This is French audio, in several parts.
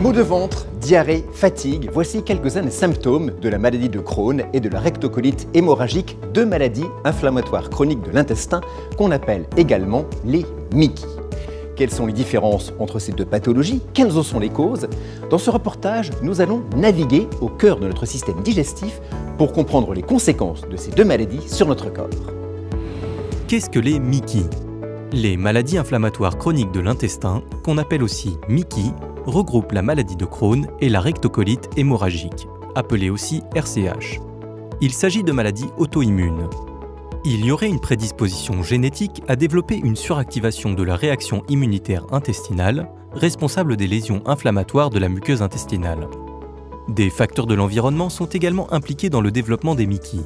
Maux de ventre, diarrhée, fatigue, voici quelques-uns des symptômes de la maladie de Crohn et de la rectocolite hémorragique, deux maladies inflammatoires chroniques de l'intestin qu'on appelle également les MICI. Quelles sont les différences entre ces deux pathologies? Quelles en sont les causes? Dans ce reportage, nous allons naviguer au cœur de notre système digestif pour comprendre les conséquences de ces deux maladies sur notre corps. Qu'est-ce que les MICI? Les maladies inflammatoires chroniques de l'intestin, qu'on appelle aussi MICI, regroupent la maladie de Crohn et la rectocolite hémorragique, appelée aussi RCH. Il s'agit de maladies auto-immunes. Il y aurait une prédisposition génétique à développer une suractivation de la réaction immunitaire intestinale, responsable des lésions inflammatoires de la muqueuse intestinale. Des facteurs de l'environnement sont également impliqués dans le développement des MICI.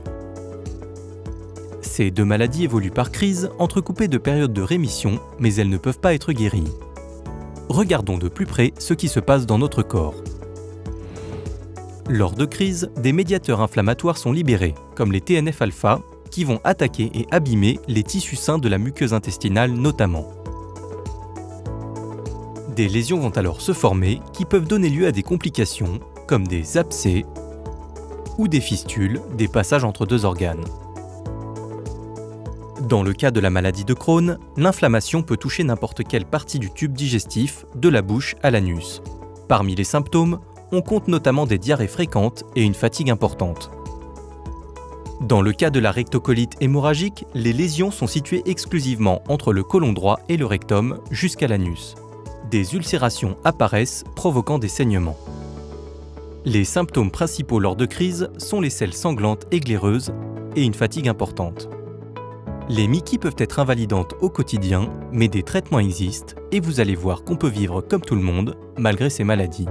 Ces deux maladies évoluent par crise, entrecoupées de périodes de rémission, mais elles ne peuvent pas être guéries. Regardons de plus près ce qui se passe dans notre corps. Lors de crise, des médiateurs inflammatoires sont libérés, comme les TNF-alpha, qui vont attaquer et abîmer les tissus sains de la muqueuse intestinale notamment. Des lésions vont alors se former qui peuvent donner lieu à des complications, comme des abcès ou des fistules, des passages entre deux organes. Dans le cas de la maladie de Crohn, l'inflammation peut toucher n'importe quelle partie du tube digestif, de la bouche à l'anus. Parmi les symptômes, on compte notamment des diarrhées fréquentes et une fatigue importante. Dans le cas de la rectocolite hémorragique, les lésions sont situées exclusivement entre le côlon droit et le rectum jusqu'à l'anus. Des ulcérations apparaissent, provoquant des saignements. Les symptômes principaux lors de crise sont les selles sanglantes et glaireuses et une fatigue importante. Les MICI peuvent être invalidantes au quotidien, mais des traitements existent et vous allez voir qu'on peut vivre comme tout le monde malgré ces maladies.